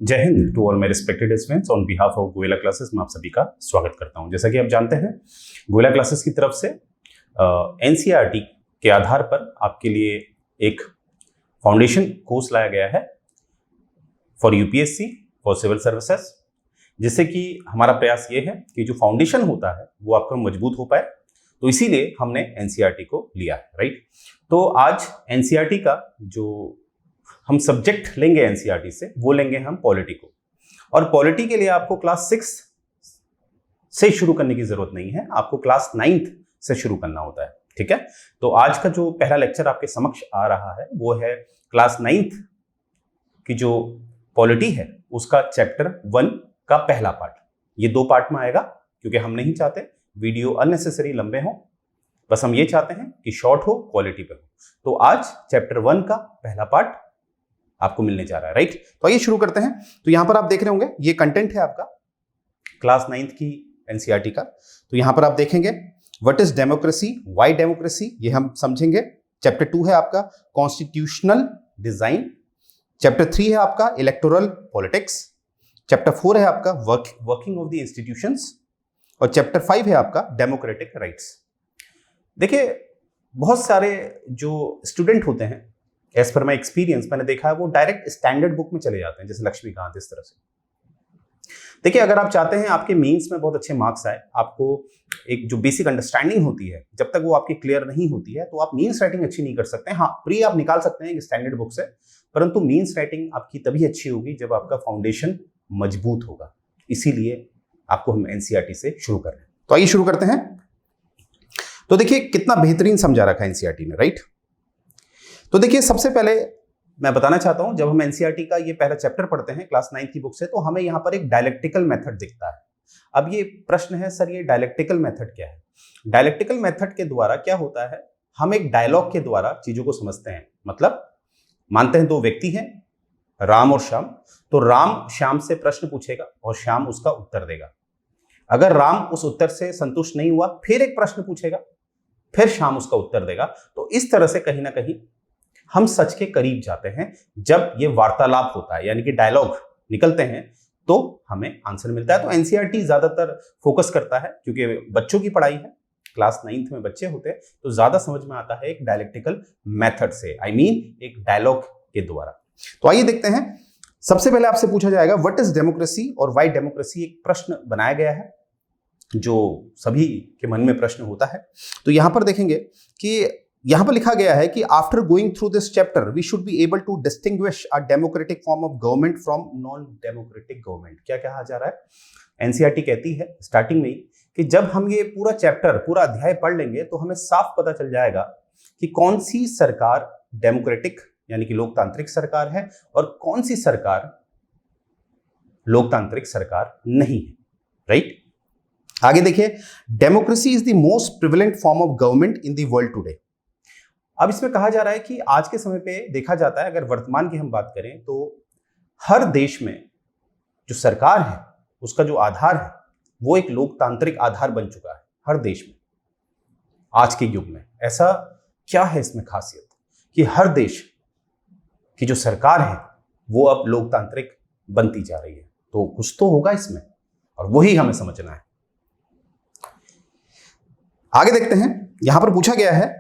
जय Hind to all my respected students. On behalf of Goyla classes मैं आप सभी का स्वागत करता हूं। जैसा कि आप जानते हैं, गोयला क्लासेस की तरफ से एनसीईआरटी के आधार पर आपके लिए एक फाउंडेशन कोर्स लाया गया है for UPSC, for civil services, जिससे कि हमारा प्रयास ये है कि जो फाउंडेशन होता है वो आपका मजबूत हो पाए। तो इसीलिए हमने एनसीईआरटी को लिया है, राइट। तो आज एनसीईआरटी का जो हम सब्जेक्ट लेंगे एनसीईआरटी से, वो लेंगे हम पॉलिटी को। और पॉलिटी के लिए आपको क्लास 6 से शुरू करने की जरूरत नहीं है, आपको क्लास 9th से शुरू करना होता है, ठीक है। तो आज का जो पहला लेक्चर आपके समक्ष आ रहा है वो है क्लास 9th की जो पॉलिटी है उसका चैप्टर 1 का पहला पार्ट। ये 2 पार्ट में आएगा क्योंकि हम नहीं चाहते वीडियो अननेसेसरी लंबे हो, बस हम ये चाहते हैं कि शॉर्ट हो, क्वालिटी पे हो। तो आज चैप्टर 1 का पहला पार्ट आपको मिलने जा रहा है, राइट। तो आइए शुरू करते हैं। तो यहां पर आप देख रहे होंगे ये कंटेंट है आपका क्लास 9th की एनसीईआरटी का। तो यहां पर आप देखेंगे what is democracy, why democracy, ये हम समझेंगे। चैप्टर 2 है आपका कॉन्स्टिट्यूशनल डिजाइन। चैप्टर 3 है आपका इलेक्टोरल पॉलिटिक्स। चैप्टर 4 है आपका वर्किंग ऑफ द इंस्टीट्यूशंस। और चैप्टर 5 है आपका डेमोक्रेटिक राइट्स। देखिए, बहुत सारे जो स्टूडेंट होते हैं, एज पर माई एक्सपीरियंस मैंने देखा है, वो डायरेक्ट स्टैंडर्ड बुक में चले जाते हैं, जैसे लक्ष्मीकांत, इस तरह से। देखिए, अगर आप चाहते हैं आपके मेंस में बहुत अच्छे मार्क्स आए, आपको एक जो बेसिक अंडरस्टैंडिंग होती है जब तक वो आपकी क्लियर नहीं होती है, तो आप मीन्स राइटिंग अच्छी नहीं कर सकते। हाँ, प्री आप निकाल सकते हैं स्टैंडर्ड बुक से, परंतु मीन्स राइटिंग आपकी तभी अच्छी होगी जब आपका फाउंडेशन मजबूत होगा। इसीलिए आपको हम एनसीईआरटी से शुरू कर रहे हैं। तो आइए शुरू करते हैं। तो देखिए कितना बेहतरीन समझा रखा है एनसीईआरटी ने, राइट। तो देखिए, सबसे पहले मैं बताना चाहता हूं, जब हम एनसीईआरटी का ये पहला चैप्टर पढ़ते हैं क्लास 9th की बुक से, तो हमें यहां पर एक डायलेक्टिकल मेथड दिखता है। अब ये प्रश्न है, सर ये डायलेक्टिकल मेथड क्या है? डायलेक्टिकल मेथड के द्वारा क्या होता है, हम एक डायलॉग के द्वारा चीजों को समझते हैं। मतलब मानते हैं 2 व्यक्ति हैं, राम और श्याम। तो राम श्याम से प्रश्न पूछेगा और श्याम उसका उत्तर देगा। अगर राम उस उत्तर से संतुष्ट नहीं हुआ, फिर एक प्रश्न पूछेगा, फिर श्याम उसका उत्तर देगा। तो इस तरह से कहीं ना कहीं हम सच के करीब जाते हैं। जब ये वार्तालाप होता है, यानी कि डायलॉग निकलते हैं, तो हमें आंसर मिलता है। तो एनसीईआरटी ज्यादातर फोकस करता है, क्योंकि बच्चों की पढ़ाई है, क्लास 9th में बच्चे होते हैं, तो ज्यादा समझ में आता है एक डायलेक्टिकल मेथड से, आई मीन एक डायलॉग के द्वारा। तो आइए देखते हैं। सबसे पहले आपसे पूछा जाएगा व्हाट इज डेमोक्रेसी और व्हाई डेमोक्रेसी। एक प्रश्न बनाया गया है जो सभी के मन में प्रश्न होता है। तो यहां पर देखेंगे कि यहां पर लिखा गया है कि after going through this chapter we should be able to distinguish a democratic form of government from non democratic government. क्या कहा जा रहा है? एनसीईआरटी कहती है स्टार्टिंग में ही कि जब हम ये पूरा चैप्टर, पूरा अध्याय पढ़ लेंगे तो हमें साफ पता चल जाएगा कि कौन सी सरकार डेमोक्रेटिक यानी कि लोकतांत्रिक सरकार है और कौन सी सरकार लोकतांत्रिक सरकार नहीं है, राइट। आगे देखिए, democracy is the most prevalent form of government in the world today. अब इसमें कहा जा रहा है कि आज के समय पे देखा जाता है, अगर वर्तमान की हम बात करें, तो हर देश में जो सरकार है उसका जो आधार है वो एक लोकतांत्रिक आधार बन चुका है हर देश में आज के युग में। ऐसा क्या है इसमें खासियत कि हर देश की जो सरकार है वो अब लोकतांत्रिक बनती जा रही है? तो कुछ तो होगा इसमें, और वही हमें समझना है। आगे देखते हैं। यहां पर पूछा गया है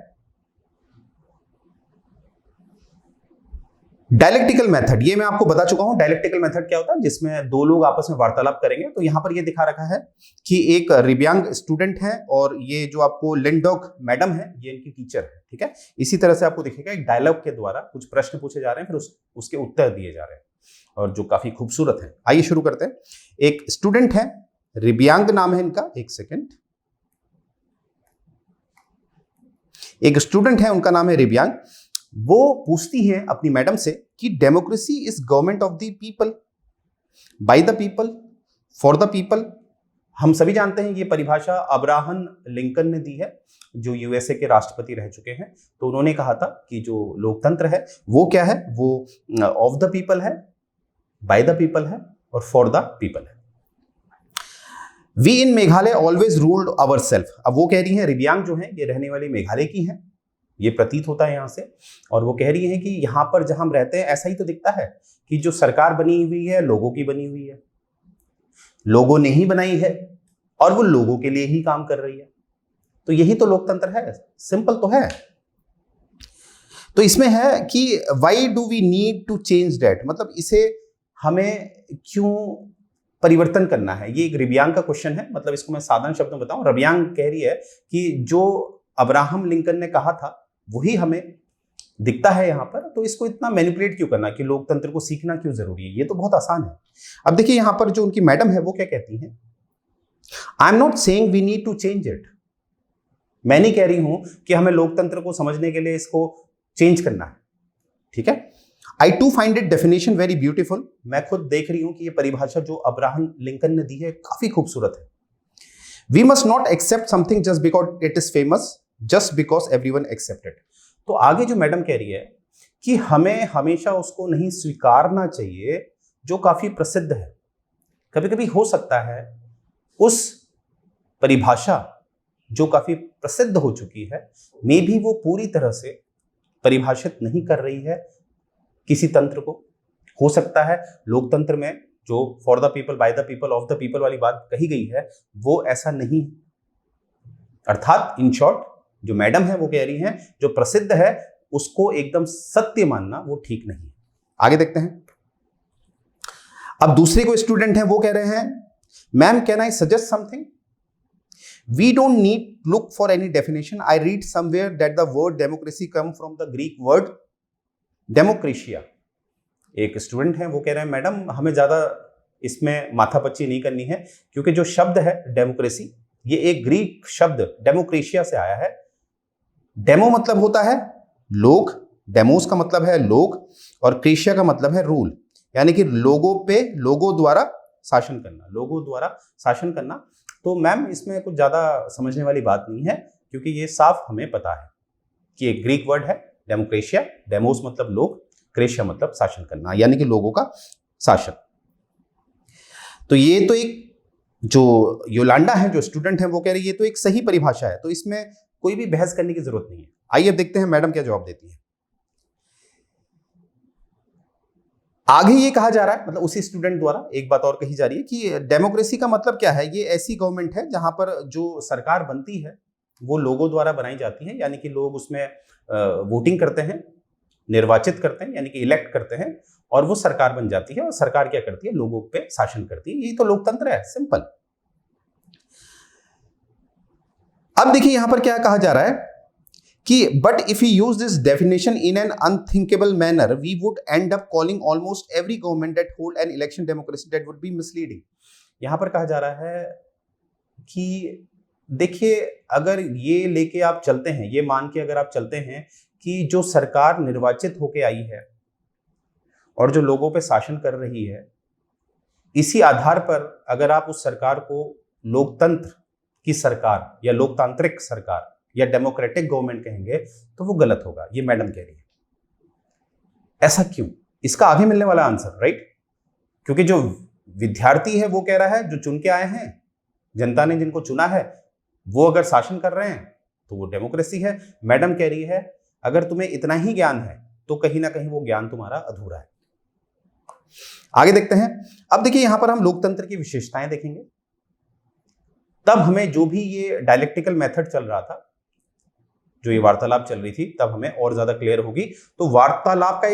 डायलेक्टिकल मेथड। ये मैं आपको बता चुका हूं डायलेक्टिकल मेथड क्या होता है, जिसमें 2 लोग आपस में वार्तालाप करेंगे। तो यहां पर ये दिखा रखा है कि एक रिब्यांग स्टूडेंट है और ये जो आपको लिंडॉक मैडम है ये इनकी टीचर है, ठीक है। इसी तरह से आपको दिखेगा एक डायलॉग के द्वारा कुछ प्रश्न पूछे जा रहे हैं, फिर उसके उत्तर दिए जा रहे हैं, और जो काफी खूबसूरत है। आइए शुरू करते हैं। एक स्टूडेंट है, रिब्यांग नाम है इनका, एक सेकेंड। एक स्टूडेंट है, उनका नाम है रिब्यांग। वो पूछती है अपनी मैडम से कि democracy is government of the people, bye the people, for the people. हम सभी जानते हैं ये परिभाषा अब्राहम लिंकन ने दी है, जो यूएसए के राष्ट्रपति रह चुके हैं। तो उन्होंने कहा था कि जो लोकतंत्र है वो क्या है, वो ऑफ द पीपल है, बाय द पीपल है और फॉर द पीपल है। We in Meghalaya always ruled our self. अब वो कह रही है, रिब्यांग जो है ये रहने वाली मेघालय की है, ये प्रतीत होता है यहाँ से। और वो कह रही हैं कि यहाँ पर जहां हम रहते हैं ऐसा ही तो दिखता है कि जो सरकार बनी हुई है लोगों की बनी हुई है, लोगों ने ही बनाई है और वो लोगों के लिए ही काम कर रही है। तो यही तो लोकतंत्र है, सिंपल तो है। तो इसमें है कि why do we need to change that, मतलब इसे हमें क्यों परिवर्तन करना है। ये एक रिबियांग का क्वेश्चन है, मतलब इसको मैं साधारण शब्दों में बताऊं। रिबियांग कह रही है कि जो अब्राहम लिंकन ने कहा था वही हमें दिखता है यहाँ पर, तो इसको इतना मैनिपुलेट क्यों करना, कि लोकतंत्र को सीखना क्यों जरूरी है, ये तो बहुत आसान है। अब देखिए यहाँ पर जो उनकी मैडम है वो क्या कहती हैं, I am not saying we need to change it. मैं नहीं कह रही हूं कि हमें लोकतंत्र को समझने के लिए इसको चेंज करना है, ठीक है। I to find it definition very beautiful. मैं खुद देख रही हूं कि ये परिभाषा जो अब्राहम लिंकन ने दी है काफी खूबसूरत है। We must not accept something just because it is famous, just because everyone accept it. तो आगे जो मैडम कह रही है कि हमें हमेशा उसको नहीं स्वीकारना चाहिए जो काफी प्रसिद्ध है। कभी कभी हो सकता है उस परिभाषा जो काफी प्रसिद्ध हो चुकी है मे भी वो पूरी तरह से परिभाषित नहीं कर रही है किसी तंत्र को। हो सकता है लोकतंत्र में जो for the people, bye the people, of the people वाली बात कही गई है वो ऐसा नहीं। अर्थात इन शॉर्ट जो मैडम है वो कह रही हैं जो प्रसिद्ध है उसको एकदम सत्य मानना वो ठीक नहीं है। आगे देखते हैं। अब दूसरे को स्टूडेंट हैं वो कह रहे हैं, ma'am can I suggest something, we don't need look for any definition, I read somewhere that the word democracy come from the Greek word demokratia. एक स्टूडेंट है वो कह रहे हैं मैडम हमें ज्यादा इसमें माथापच्ची नहीं करनी है, क्योंकि जो शब्द है डेमोक्रेसी ये एक ग्रीक शब्द डेमोक्रेशिया से आया है। डेमो मतलब होता है लोग, डेमोस का मतलब है लोग, और क्रेशिया का मतलब है रूल, यानी कि लोगों पे, लोगों द्वारा शासन करना, लोगों द्वारा शासन करना। तो मैम इसमें कुछ ज्यादा समझने वाली बात नहीं है, क्योंकि ये साफ हमें पता है कि एक ग्रीक वर्ड है डेमोक्रेशिया, डेमोस मतलब लोग, क्रेशिया मतलब शासन करना, यानी कि लोगों का शासन। तो ये तो एक जो योलांडा है, जो स्टूडेंट है वो कह रही है ये तो एक सही परिभाषा है, तो इसमें कोई भी बहस करने की जरूरत नहीं है। आइए अब देखते हैं मैडम क्या जवाब देती है। आगे ये कहा जा रहा है, मतलब उसी स्टूडेंट द्वारा एक बात और कही जा रही है कि डेमोक्रेसी का मतलब क्या है, ये ऐसी गवर्नमेंट है जहां पर जो सरकार बनती है वो लोगों द्वारा बनाई जाती है, यानी कि लोग उसमें वोटिंग करते हैं, निर्वाचित करते हैं, यानी कि इलेक्ट करते हैं, और वो सरकार बन जाती है। और सरकार क्या करती है, लोगों पे शासन करती है। यही तो लोकतंत्र है, सिंपल। अब देखिए यहां पर क्या कहा जा रहा है कि but if you use this definition in an unthinkable manner we would end up calling almost every government that hold an election democracy that would be misleading. यहां पर कहा जा रहा है कि देखिए अगर ये लेके आप चलते हैं, ये मान के अगर आप चलते हैं कि जो सरकार निर्वाचित होके आई है और जो लोगों पे शासन कर रही है, इसी आधार पर अगर आप उस सरकार को लोकतंत्र की सरकार या लोकतांत्रिक सरकार या डेमोक्रेटिक गवर्नमेंट कहेंगे तो वो गलत होगा। ये मैडम कह रही है। ऐसा क्यों? इसका आगे मिलने वाला आंसर, राइट? क्योंकि जो विद्यार्थी है वो कह रहा है जो चुन के आए हैं, जनता ने जिनको चुना है वो अगर शासन कर रहे हैं तो वो डेमोक्रेसी है। मैडम कह रही है अगर तुम्हें इतना ही ज्ञान है तो कहीं ना कहीं वो ज्ञान तुम्हारा अधूरा है। आगे देखते हैं। अब देखिए यहां पर हम लोकतंत्र की विशेषताएं देखेंगे। तब हमें जो भी ये डायलेक्टिकल मेथड चल रहा था, जो ये वार्तालाप चल रही थी, तब हमें और ज्यादा क्लियर होगी। तो वार्तालाप का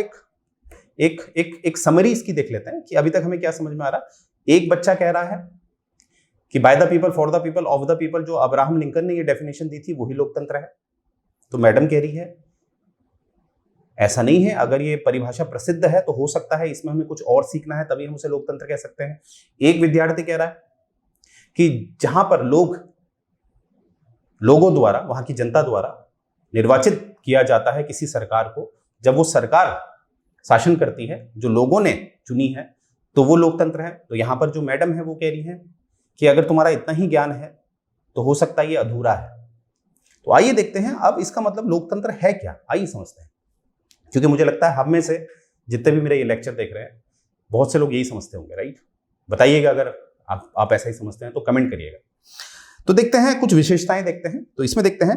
एक समरी इसकी देख लेते हैं कि अभी तक हमें क्या समझ में आ रहा। एक बच्चा कह रहा है कि bye the people, for the people, of the people, जो अब्राहम लिंकन ने ये डेफिनेशन दी थी वही लोकतंत्र है। तो मैडम कह रही है ऐसा नहीं है, अगर ये परिभाषा प्रसिद्ध है तो हो सकता है इसमें हमें कुछ और सीखना है, तभी हम उसे लोकतंत्र कह सकते हैं। एक विद्यार्थी कह रहा है कि जहां पर लोगों द्वारा, वहां की जनता द्वारा निर्वाचित किया जाता है किसी सरकार को, जब वो सरकार शासन करती है जो लोगों ने चुनी है, तो वो लोकतंत्र है। तो यहां पर जो मैडम है वो कह रही है कि अगर तुम्हारा इतना ही ज्ञान है तो हो सकता है ये अधूरा है। तो आइए देखते हैं अब इसका मतलब लोकतंत्र है क्या, आइए समझते हैं। क्योंकि मुझे लगता है हम में से जितने भी मेरे ये लेक्चर देख रहे हैं बहुत से लोग यही समझते होंगे, राइट? बताइएगा अगर आप ऐसा ही समझते हैं तो कमेंट करिएगा। तो देखते हैं कुछ विशेषताएं देखते हैं। तो इसमें देखते हैं,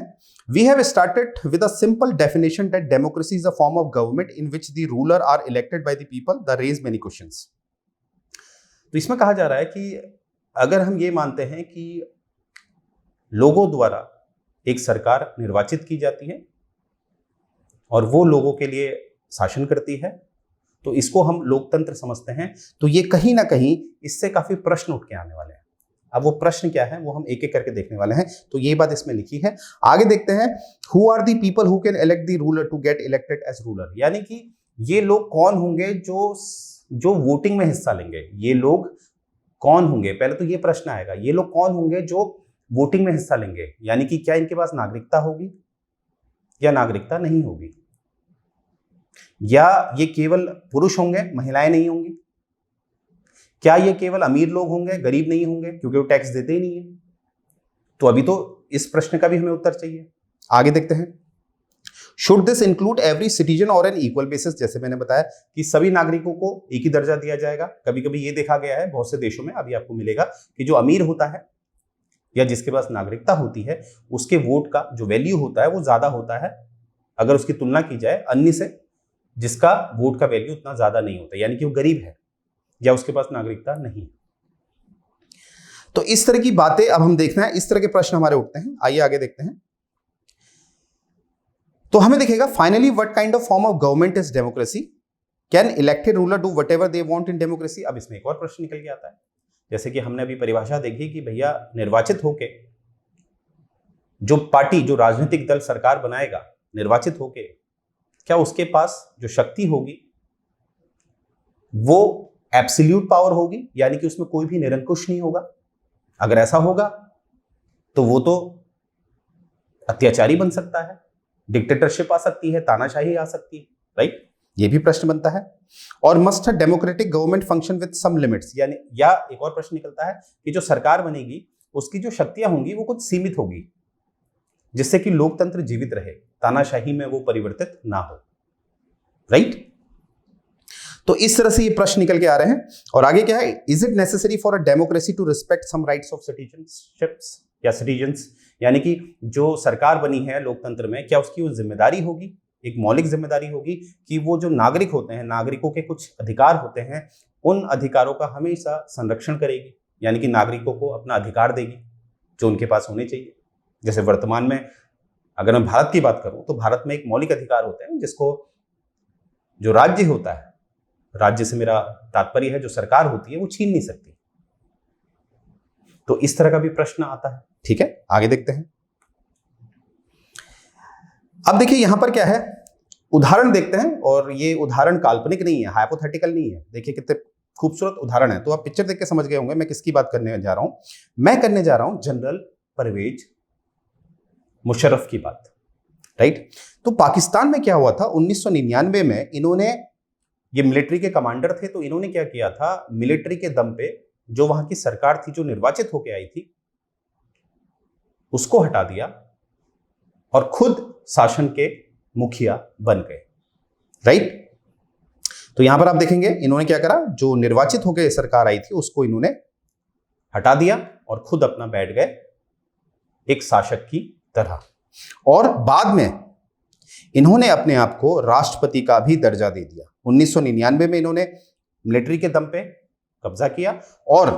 we have started with a simple definition that democracy is a form of government in which the ruler are elected by the people the raise many questions. तो इसमें कहा जा रहा है कि अगर हम ये मानते हैं कि लोगों द्वारा एक सरकार निर्वाचित की जाती है और वो लोगों के लिए शासन करती है, तो इसको हम लोकतंत्र समझते हैं। तो ये कहीं ना कहीं इससे काफी प्रश्न उठ के आने वाले हैं। अब वो प्रश्न क्या है वो हम एक एक करके देखने वाले हैं। तो ये बात इसमें लिखी है। आगे देखते हैं, who are the people who can elect the ruler to get elected as ruler, यानी कि ये लोग कौन होंगे जो वोटिंग में हिस्सा लेंगे। ये लोग कौन होंगे, पहले तो ये प्रश्न आएगा, ये लोग कौन होंगे जो वोटिंग में हिस्सा लेंगे, यानी कि क्या इनके पास नागरिकता होगी या नागरिकता नहीं होगी, या ये केवल पुरुष होंगे महिलाएं नहीं होंगी, क्या ये केवल अमीर लोग होंगे गरीब नहीं होंगे क्योंकि वो टैक्स देते ही नहीं है। तो अभी तो इस प्रश्न का भी हमें उत्तर चाहिए। आगे देखते हैं, should this include every citizen और एन इक्वल बेसिस, जैसे मैंने बताया कि सभी नागरिकों को एक ही दर्जा दिया जाएगा। कभी कभी ये देखा गया है बहुत से देशों में, अभी आपको मिलेगा कि जो अमीर होता है या जिसके पास नागरिकता होती है उसके वोट का जो वैल्यू होता है वो ज्यादा होता है अगर उसकी तुलना की जाए अन्य से जिसका वोट का वैल्यू उतना ज्यादा नहीं होता, यानी कि वो गरीब है या उसके पास नागरिकता नहीं। तो इस तरह की बातें अब हम देखना है, इस तरह के प्रश्न हमारे उठते हैं। आइए आगे देखते हैं। तो हमें दिखेगा, finally what kind of form of government is democracy, can elected ruler do whatever they want in democracy. अब इसमें एक और प्रश्न निकल के आता है, जैसे कि हमने अभी परिभाषा देखी कि भैया निर्वाचित होके जो पार्टी जो राजनीतिक दल सरकार बनाएगा निर्वाचित होके, क्या उसके पास जो शक्ति होगी वो एब्सोल्यूट पावर होगी, यानी कि उसमें कोई भी निरंकुश नहीं होगा। अगर ऐसा होगा तो वो तो अत्याचारी बन सकता है, डिक्टेटरशिप आ सकती है, तानाशाही आ सकती है, राइट। ये भी प्रश्न बनता है। और must democratic government function with some limits, यानी या एक और प्रश्न निकलता है कि जो सरकार बनेगी उसकी जो शक्तियां होंगी वो कुछ सीमित होगी जिससे कि लोकतंत्र जीवित रहे, तानाशाही में वो परिवर्तित ना हो, राइट। तो इस तरह से ये प्रश्न निकल के आ रहे हैं। और आगे क्या है, is it necessary for a democracy to respect some rights of citizenships या सिटीजन्स, यानी कि जो सरकार बनी है लोकतंत्र में, क्या उसकी वो जिम्मेदारी होगी, एक मौलिक जिम्मेदारी होगी कि वो जो नागरिक होते हैं, नागरिकों के कुछ अधिकार होते हैं, उन अधिकारों का हमेशा संरक्षण करेगी, यानी कि नागरिकों को अपना अधिकार देगी जो उनके पास होने चाहिए। जैसे वर्तमान में अगर मैं भारत की बात करूं तो भारत में एक मौलिक अधिकार होते हैं जिसको जो राज्य होता है, राज्य से मेरा तात्पर्य है जो सरकार होती है, वो छीन नहीं सकती। तो इस तरह का भी प्रश्न आता है, ठीक है। आगे देखते हैं। अब देखिए यहां पर क्या है, उदाहरण देखते हैं, और ये उदाहरण काल्पनिक नहीं है, हाइपोथेटिकल नहीं है। देखिए कितने खूबसूरत उदाहरण है। तो आप पिक्चर देख के समझ गए होंगे मैं किसकी बात करने जा रहा हूं। मैं करने जा रहा हूं जनरल परवेज मुशर्रफ की बात, राइट। तो पाकिस्तान में क्या हुआ था, 1999 में इन्होंने, ये मिलिट्री के कमांडर थे, तो इन्होंने क्या किया था, मिलिट्री के दम पे जो वहां की सरकार थी जो निर्वाचित होकर आई थी उसको हटा दिया और खुद शासन के मुखिया बन गए, राइट। तो यहां पर आप देखेंगे इन्होंने क्या करा, जो निर्वाचित होकर सरकार आई थी उसको इन्होंने हटा दिया और खुद अपना बैठ गए एक शासक की तरह। और बाद में इन्होंने अपने आप को राष्ट्रपति का भी दर्जा दे दिया। 1999 में इन्होंने मिलिट्री के दम पे कब्जा किया और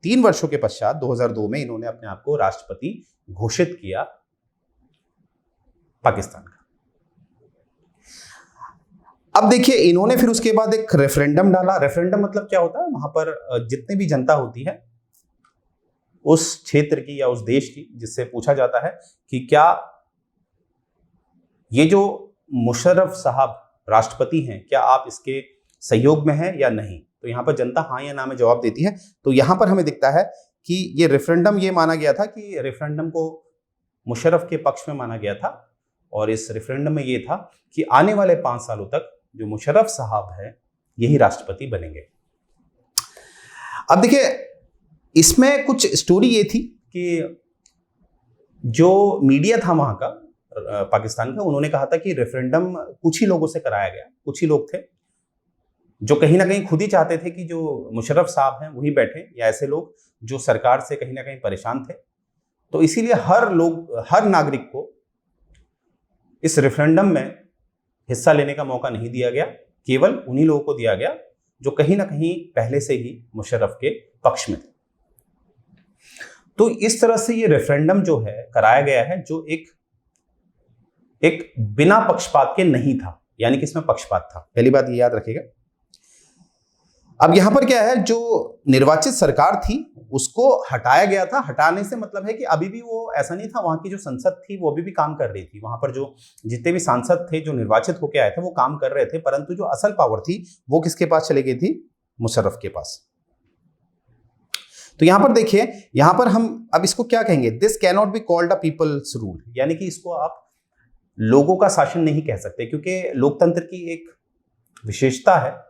3 वर्षों के पश्चात 2002 में इन्होंने अपने आप को राष्ट्रपति घोषित किया पाकिस्तान का। अब देखिए इन्होंने फिर उसके बाद एक रेफरेंडम डाला। रेफरेंडम मतलब क्या होता है, वहां पर जितने भी जनता होती है उस क्षेत्र की या उस देश की, जिससे पूछा जाता है कि क्या ये जो मुशर्रफ साहब राष्ट्रपति हैं क्या आप इसके सहयोग में हैं या नहीं। तो यहां पर जनता हाँ या ना में जवाब देती है। तो यहां पर हमें दिखता है कि ये रेफरेंडम, ये माना गया था कि रेफरेंडम को मुशर्रफ के पक्ष में माना गया था और इस रेफरेंडम में ये था कि आने वाले 5 सालों तक जो मुशर्रफ साहब है यही राष्ट्रपति बनेंगे। अब देखिए इसमें कुछ स्टोरी ये थी कि जो मीडिया था वहां का पाकिस्तान का, उन्होंने कहा था कि रेफरेंडम कुछ ही लोगों से कराया गया। कुछ ही लोग थे जो कहीं ना कहीं खुद ही चाहते थे कि जो मुशर्रफ साहब हैं वही बैठे, या ऐसे लोग जो सरकार से कहीं ना कहीं परेशान थे। तो इसीलिए हर नागरिक को इस रेफरेंडम में हिस्सा लेने का मौका नहीं दिया गया, केवल उन्हीं लोगों को दिया गया जो कहीं ना कहीं पहले से ही मुशर्रफ के पक्ष में थे। तो इस तरह से ये रेफरेंडम जो है कराया गया है, जो एक बिना पक्षपात के नहीं था, यानी कि इसमें पक्षपात था। पहली बात ये याद रखिएगा। अब यहां पर क्या है, जो निर्वाचित सरकार थी उसको हटाया गया था। हटाने से मतलब है कि अभी भी वो ऐसा नहीं था, वहां की जो संसद थी वो अभी भी काम कर रही थी। वहां पर जो जितने भी सांसद थे जो निर्वाचित होकर आए थे वो काम कर रहे थे, परंतु जो असल पावर थी वो किसके पास चली गई थी? मुशर्रफ के पास। तो यहां पर देखिए, यहां पर हम अब इसको क्या कहेंगे? This can not be called a people's rule, यानी कि इसको आप लोगों का शासन नहीं कह सकते, क्योंकि लोकतंत्र की एक विशेषता है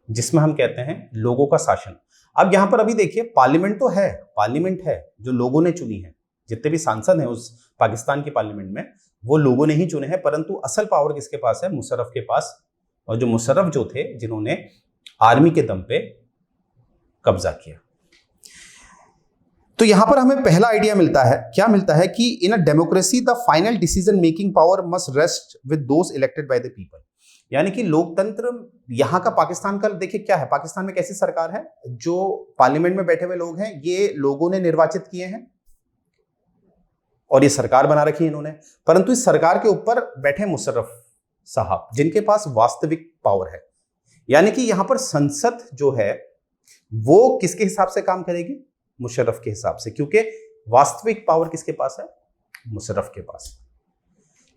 जिसमें हम कहते हैं लोगों का शासन। अब यहां पर अभी देखिए, पार्लियामेंट तो है, पार्लियामेंट है जो लोगों ने चुनी है। जितने भी सांसद हैं उस पाकिस्तान की पार्लियामेंट में वो लोगों ने ही चुने हैं, परंतु असल पावर किसके पास है? मुशर्रफ के पास। और जो मुशर्रफ जो थे, जिन्होंने आर्मी के दम पे कब्जा किया। तो यहां पर हमें पहला आइडिया मिलता है, क्या मिलता है कि in a democracy the final decision making power must rest with those elected by the people. यानी कि लोकतंत्र यहां का, पाकिस्तान का देखिए क्या है, पाकिस्तान में कैसी सरकार है? जो पार्लियामेंट में बैठे हुए लोग हैं ये लोगों ने निर्वाचित किए हैं और ये सरकार बना रखी है इन्होंने, परंतु इस सरकार के ऊपर बैठे मुशर्रफ साहब जिनके पास वास्तविक पावर है। यानी कि यहां पर संसद जो है वो किसके हिसाब से काम करेगी? मुशर्रफ के हिसाब से, क्योंकि वास्तविक पावर किसके पास है? मुशर्रफ के पास।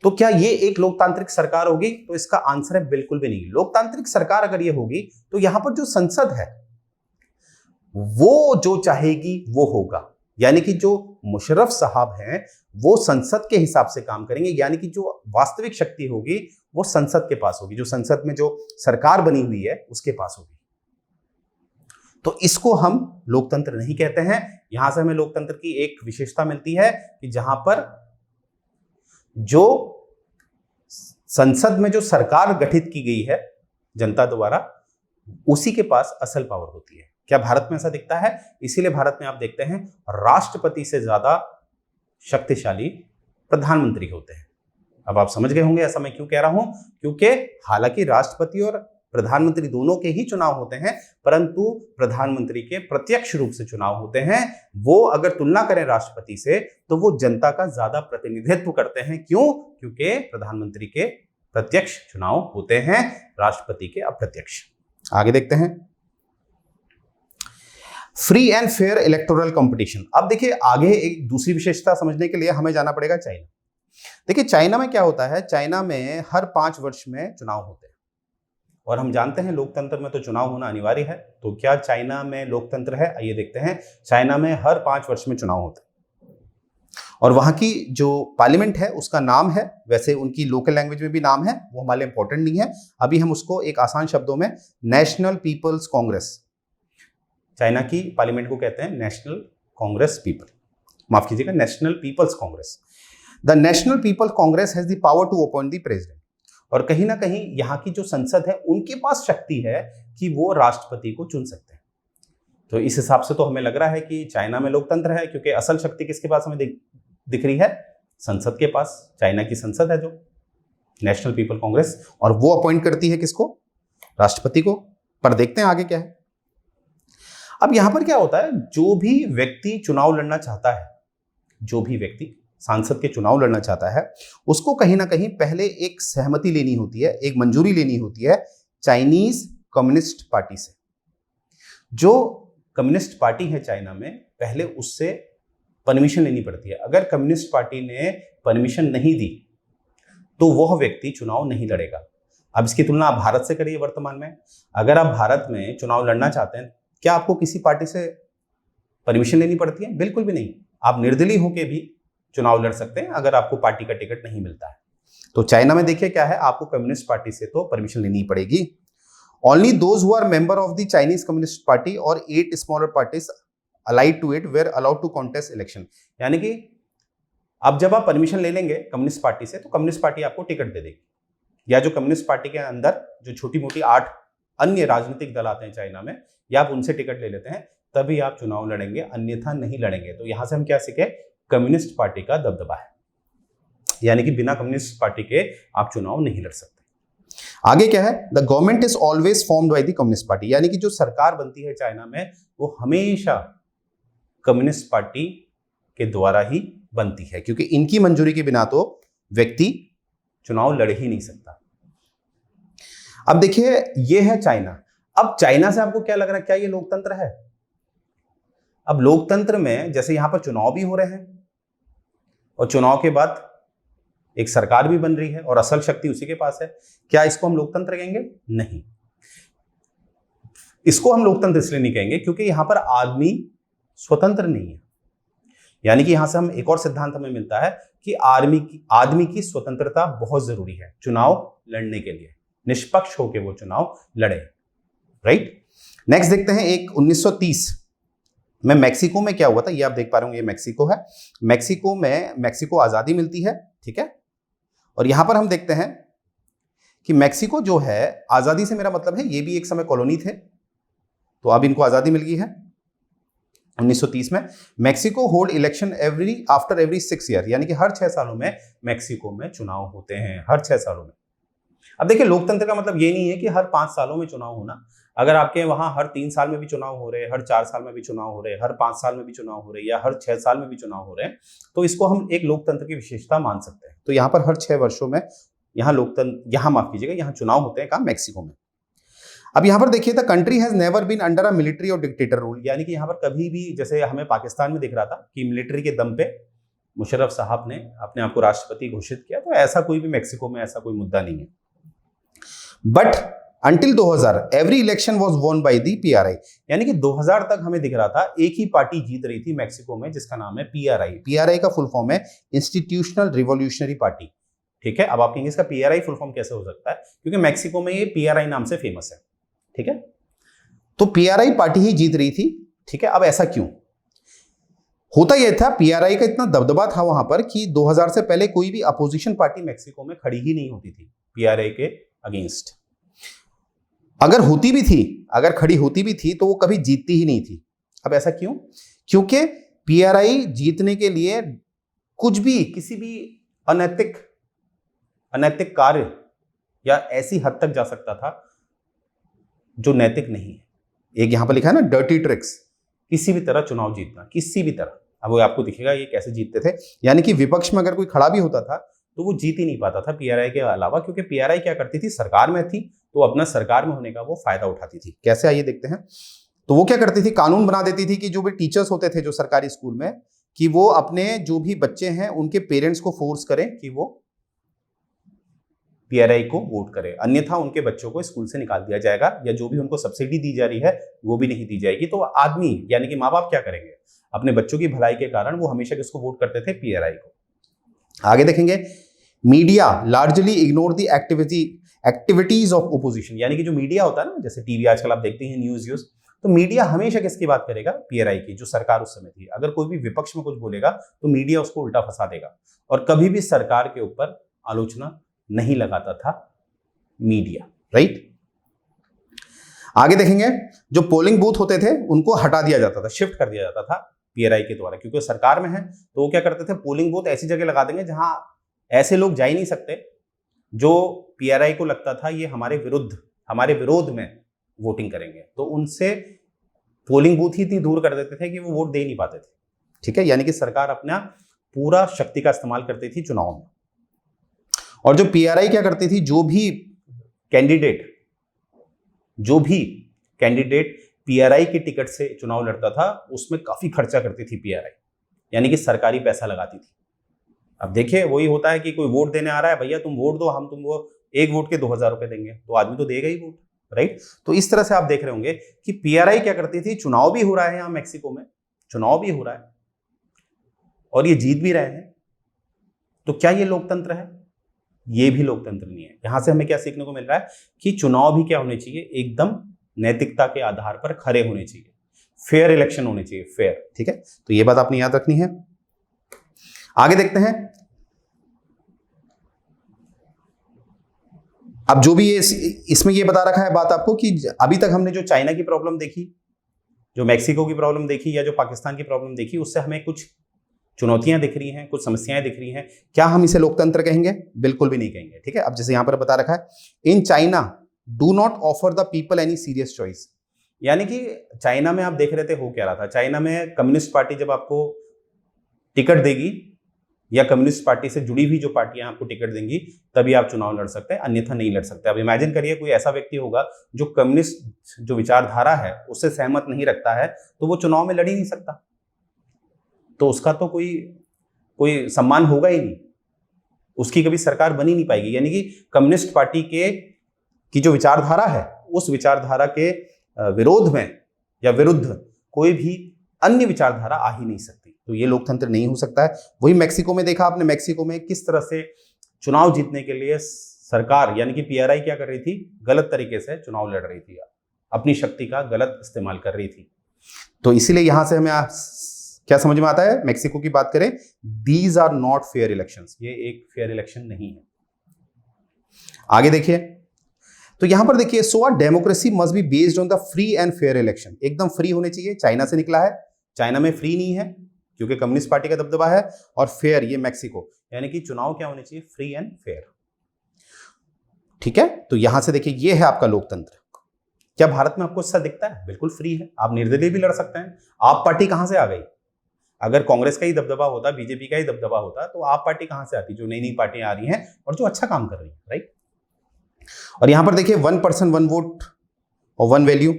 तो क्या ये एक लोकतांत्रिक सरकार होगी? तो इसका आंसर है बिल्कुल भी नहीं। लोकतांत्रिक सरकार अगर ये होगी तो यहां पर जो संसद है वो जो चाहेगी वो होगा, यानी कि जो मुशर्रफ साहब हैं वो संसद के हिसाब से काम करेंगे, यानी कि जो वास्तविक शक्ति होगी वो संसद के पास होगी, जो संसद में जो सरकार बनी हुई है उसके पास होगी। तो इसको हम लोकतंत्र नहीं कहते हैं। यहां से हमें लोकतंत्र की एक विशेषता मिलती है कि जहां पर जो संसद में जो सरकार गठित की गई है जनता द्वारा, उसी के पास असल पावर होती है। क्या भारत में ऐसा दिखता है? इसीलिए भारत में आप देखते हैं राष्ट्रपति से ज्यादा शक्तिशाली प्रधानमंत्री होते हैं। अब आप समझ गए होंगे ऐसा मैं क्यों कह रहा हूं, क्योंकि हालांकि राष्ट्रपति और प्रधानमंत्री दोनों के ही चुनाव होते हैं, परंतु प्रधानमंत्री के प्रत्यक्ष रूप से चुनाव होते हैं। वो अगर तुलना करें राष्ट्रपति से तो वो जनता का ज्यादा प्रतिनिधित्व करते हैं। क्यों? क्योंकि प्रधानमंत्री के प्रत्यक्ष चुनाव होते हैं, राष्ट्रपति के अप्रत्यक्ष। आगे देखते हैं, free and fair electoral competition. अब देखिए आगे एक दूसरी विशेषता समझने के लिए हमें जाना पड़ेगा चाइना। देखिए चाइना में क्या होता है, चाइना में हर 5 वर्ष में चुनाव होते हैं और हम जानते हैं लोकतंत्र में तो चुनाव होना अनिवार्य है। तो क्या चाइना में लोकतंत्र है? आइए देखते हैं। चाइना में हर 5 वर्ष में चुनाव होते हैं और वहां की जो पार्लियामेंट है उसका नाम है, वैसे उनकी लोकल लैंग्वेज में भी नाम है, वो हमारे लिए इंपॉर्टेंट नहीं है। अभी हम उसको एक आसान शब्दों में नेशनल पीपल्स कांग्रेस, चाइना की पार्लियामेंट को कहते हैं नेशनल कांग्रेस पीपल, माफ कीजिएगा, national people's congress. The national people congress has the power to appoint the president. और कहीं ना कहीं यहाँ की जो संसद है उनके पास शक्ति है कि वो राष्ट्रपति को चुन सकते हैं। तो इस हिसाब से तो हमें लग रहा है कि चाइना में लोकतंत्र है, क्योंकि असल शक्ति किसके पास हमें दिख रही है? संसद के पास। चाइना की संसद है जो नेशनल पीपल कांग्रेस, और वो अपॉइंट करती है किसको? राष्ट्रपति को। पर देखते हैं आगे क्या है। अब यहां पर क्या होता है, जो भी व्यक्ति चुनाव लड़ना चाहता है, जो भी व्यक्ति सांसद के चुनाव लड़ना चाहता है, उसको कहीं ना कहीं पहले एक सहमति लेनी होती है, एक मंजूरी लेनी होती है चाइनीज कम्युनिस्ट पार्टी से। जो कम्युनिस्ट पार्टी है चाइना में, पहले उससे परमिशन लेनी पड़ती है। अगर कम्युनिस्ट पार्टी ने परमिशन नहीं दी तो वह व्यक्ति चुनाव नहीं लड़ेगा। अब इसकी तुलना आप भारत से करिए वर्तमान में। अगर आप भारत में चुनाव लड़ना चाहते हैं, क्या आपको किसी पार्टी से परमिशन लेनी पड़ती है? बिल्कुल भी नहीं। आप निर्दलीय होकर भी चुनाव लड़ सकते हैं अगर आपको पार्टी का टिकट नहीं मिलता है। तो चाइना में देखिए क्या है, आपको कम्युनिस्ट पार्टी से तो परमिशन लेनी पड़ेगी। Only those who are member of the Chinese Communist Party और 8 smaller parties allied to it were allowed to contest election. यानी कि अब जब आप परमिशन ले लेंगे कम्युनिस्ट पार्टी से तो कम्युनिस्ट पार्टी आपको टिकट दे देगी, या जो कम्युनिस्ट पार्टी के अंदर जो छोटी मोटी 8 अन्य राजनीतिक दल आते हैं चाइना में, या आप उनसे टिकट ले लेते हैं, तभी आप चुनाव लड़ेंगे, अन्यथा नहीं लड़ेंगे। तो यहां से हम क्या सीखे? कम्युनिस्ट पार्टी का दबदबा है, यानी कि बिना कम्युनिस्ट पार्टी के आप चुनाव नहीं लड़ सकते। आगे क्या है, the government is always formed by the communist party, यानी कि जो सरकार बनती है चाइना में वो हमेशा कम्युनिस्ट पार्टी के द्वारा ही बनती है, क्योंकि इनकी मंजूरी के बिना तो व्यक्ति चुनाव लड़ ही नहीं सकता। अब देखिए ये है चाइना। अब चाइना से आपको क्या लग रहा है, क्या ये लोकतंत्र है? अब लोकतंत्र में जैसे यहां पर चुनाव भी हो रहे हैं और चुनाव के बाद एक सरकार भी बन रही है और असल शक्ति उसी के पास है, क्या इसको हम लोकतंत्र कहेंगे? नहीं, इसको हम लोकतंत्र इसलिए नहीं कहेंगे क्योंकि यहां पर आदमी स्वतंत्र नहीं है। यानी कि यहां से हम एक और सिद्धांत हमें मिलता है कि आदमी की स्वतंत्रता बहुत जरूरी है चुनाव लड़ने के लिए, निष्पक्ष होकर वो चुनाव लड़े। राइट, नेक्स्ट देखते हैं एक 1930 में मैक्सिको में क्या हुआ था। ये आप देख पा रहे होंगे, ये मैक्सिको है। मैक्सिको में मैक्सिको आजादी मिलती है, ठीक है। और यहां पर हम देखते हैं कि मैक्सिको जो है, आजादी से मेरा मतलब है ये भी एक समय कॉलोनी थे, तो अब इनको आजादी मिल गई है 1930 में। Mexico hold election after every 6 year, यानी कि हर 6 सालों में मैक्सिको में चुनाव होते हैं, हर 6 सालों में। अब देखिए लोकतंत्र का मतलब ये नहीं है कि हर 5 सालों में चुनाव होना। अगर आपके वहां हर 3 साल में भी चुनाव हो रहे हैं, हर 4 साल में भी चुनाव हो रहे हैं, हर 5 साल में भी चुनाव हो रहे हैं, या हर 6 साल में भी चुनाव हो रहे हैं, तो इसको हम एक लोकतंत्र की विशेषता मान सकते हैं। तो यहाँ पर हर 6 वर्षों में यहाँ माफ कीजिएगा, यहाँ चुनाव होते हैं, कहाँ? मैक्सिको में। अब यहाँ पर देखिए, the country has never been under a military और डिक्टेटर रूल, यानी कि यहाँ पर कभी भी, जैसे हमें पाकिस्तान में दिख रहा था कि मिलिट्री के दम पे मुशर्रफ साहब ने अपने आप को राष्ट्रपति घोषित किया, तो ऐसा कोई भी मैक्सिको में ऐसा कोई मुद्दा नहीं है। But until 2000 every election was won by the PRI, यानी कि 2000 तक हमें दिख रहा था एक ही पार्टी जीत रही थी मैक्सिको में, जिसका नाम है पीआरआई। पीआरआई का फुल फॉर्म है इंस्टीट्यूशनल रिवॉल्यूशनरी पार्टी, ठीक है। अब आप कहेंगे इसका पीआरआई फुल फॉर्म कैसे हो सकता है, क्योंकि मैक्सिको में ये पीआरआई नाम से फेमस है, ठीक है। तो पीआरआई पार्टी ही जीत रही थी, ठीक है। अब ऐसा क्यों होता? यह था, पीआरआई का इतना दबदबा था वहां पर कि 2000 से पहले कोई भी अपोजिशन पार्टी मैक्सिको में खड़ी ही नहीं होती थी पीआरआई के अगेंस्ट। अगर होती भी थी, अगर खड़ी होती भी थी, तो वो कभी जीतती ही नहीं थी। अब ऐसा क्यों? क्योंकि पीआरआई जीतने के लिए कुछ भी, किसी भी अनैतिक कार्य या ऐसी हद तक जा सकता था जो नैतिक नहीं है। एक यहां पर लिखा है ना, डर्टी ट्रिक्स, किसी भी तरह चुनाव जीतना, किसी भी तरह। अब वो आपको दिखेगा ये कैसे जीतते थे, यानी कि विपक्ष में अगर कोई खड़ा भी होता था तो वो जीत ही नहीं पाता था पीआरआई के अलावा, क्योंकि पीआरआई क्या करती थी, सरकार में थी तो अपना सरकार में होने का वो फायदा उठाती थी। कैसे, आइए देखते हैं। तो वो क्या करती थी, कानून बना देती थी कि जो भी टीचर्स होते थे जो सरकारी स्कूल में, कि वो अपने जो भी बच्चे हैं उनके पेरेंट्स को फोर्स करें कि वो पीआरआई को वोट करें, अन्यथा उनके बच्चों को स्कूल से निकाल दिया जाएगा, या जो भी उनको सब्सिडी दी जा रही है वो भी नहीं दी जाएगी। तो आदमी यानी कि माँ बाप क्या करेंगे, अपने बच्चों की भलाई के कारण वो हमेशा किसको वोट करते थे, पीआरआई को। आगे देखेंगे, media largely ignore the activities of opposition, यानी कि जो मीडिया होता है ना, जैसे टीवी आजकल आप देखते हैं, न्यूज, तो मीडिया हमेशा किसकी बात करेगा, पीआरआई की, जो सरकार उस समय थी। अगर कोई भी विपक्ष में कुछ बोलेगा तो मीडिया उसको उल्टा फंसा देगा, और कभी भी सरकार के ऊपर आलोचना नहीं लगाता था मीडिया। राइट, आगे देखेंगे, जो पोलिंग बूथ होते थे उनको हटा दिया जाता था, शिफ्ट कर दिया जाता था पीआरआई के द्वारा, क्योंकि सरकार में है तो वो क्या करते थे, पोलिंग बूथ ऐसी जगह लगा देंगे जहां ऐसे लोग जा ही नहीं सकते जो पीआरआई को लगता था ये हमारे विरोध में वोटिंग करेंगे, तो उनसे पोलिंग बूथ ही इतनी दूर कर देते थे कि वो वोट दे नहीं पाते थे, ठीक है। यानी कि सरकार अपना पूरा शक्ति का इस्तेमाल करती थी चुनाव में। और जो पीआरआई क्या करती थी, जो भी कैंडिडेट पीआरआई के टिकट से चुनाव लड़ता था उसमें काफी खर्चा करती थी पीआरआई, यानी कि सरकारी पैसा लगाती थी। अब देखिए वही होता है कि कोई वोट देने आ रहा है, भैया तुम वोट दो, हम तुमको एक वोट के 2000 रुपए देंगे, तो आदमी तो देगा ही वोट, राइट। तो इस तरह से आप देख रहे होंगे कि पीआरआई क्या करती थी, चुनाव भी हो रहा है यहाँ मैक्सिको में, चुनाव भी हो रहा है और ये जीत भी रहे हैं, तो क्या ये लोकतंत्र है? ये भी लोकतंत्र नहीं है। यहां से हमें क्या सीखने को मिल रहा है कि चुनाव भी क्या होने चाहिए, एकदम नैतिकता के आधार पर खरे होने चाहिए, फेयर इलेक्शन होने चाहिए, फेयर, ठीक है। तो ये बात आपने याद रखनी है। आगे देखते हैं, अब जो भी ये इसमें ये बता रखा है बात आपको कि अभी तक हमने जो चाइना की प्रॉब्लम देखी, जो मैक्सिको की प्रॉब्लम देखी, या जो पाकिस्तान की प्रॉब्लम देखी, उससे हमें कुछ चुनौतियां दिख रही हैं, कुछ समस्याएं दिख रही हैं। क्या हम इसे लोकतंत्र कहेंगे? बिल्कुल भी नहीं कहेंगे। ठीक है, अब जैसे यहां पर बता रखा है, in China do not offer the people any serious choice. यानी कि चाइना में आप देख रहे थे हो क्या रहा था, चाइना में कम्युनिस्ट पार्टी जब आपको टिकट देगी या कम्युनिस्ट पार्टी से जुड़ी हुई जो पार्टियां आपको टिकट देंगी तभी आप चुनाव लड़ सकते हैं, अन्यथा नहीं लड़ सकते। अब इमेजिन करिए कोई ऐसा व्यक्ति होगा जो कम्युनिस्ट जो विचारधारा है उससे सहमत नहीं रखता है, तो वो चुनाव में लड़ ही नहीं सकता, तो उसका तो कोई सम्मान होगा ही नहीं, उसकी कभी सरकार बनी नहीं पाएगी। यानी कि कम्युनिस्ट पार्टी की जो विचारधारा है उस विचारधारा के विरोध में या विरुद्ध कोई भी अन्य विचारधारा आ ही नहीं सकती, तो ये लोकतंत्र नहीं हो सकता है। वही मैक्सिको में देखा आपने, मैक्सिको में किस तरह से चुनाव जीतने के लिए सरकार यानी कि पीआरआई क्या कर रही थी, गलत तरीके से चुनाव लड़ रही थी, अपनी शक्ति का गलत इस्तेमाल कर रही थी। तो इसीलिए यहां से हमें क्या समझ में आता है, मैक्सिको की बात करें, these are not fair elections, ये एक फेयर इलेक्शन नहीं है। आगे देखिए, तो यहां पर देखिए, so a democracy must be based on the free and fair election, एकदम फ्री होने चाहिए। चाइना से निकला है, चाइना में फ्री नहीं है क्योंकि कम्युनिस्ट पार्टी का दबदबा है, और फेयर ये मैक्सिको, यानी कि चुनाव क्या होने चाहिए, फ्री एंड फेयर। ठीक है, तो यहां से देखिए ये है आपका लोकतंत्र। क्या भारत में आपको इससा दिखता है? बिल्कुल फ्री है, आप निर्दलीय भी लड़ सकते हैं। आप पार्टी कहां से आ गई? अगर कांग्रेस का ही दबदबा होता, बीजेपी का ही दबदबा होता, तो आप पार्टी कहां से आती, जो नई नई पार्टियां आ रही हैं और जो अच्छा काम कर रही हैं, राइट। और यहां पर देखिए 1 पर्सन 1 वोट और 1 वैल्यू।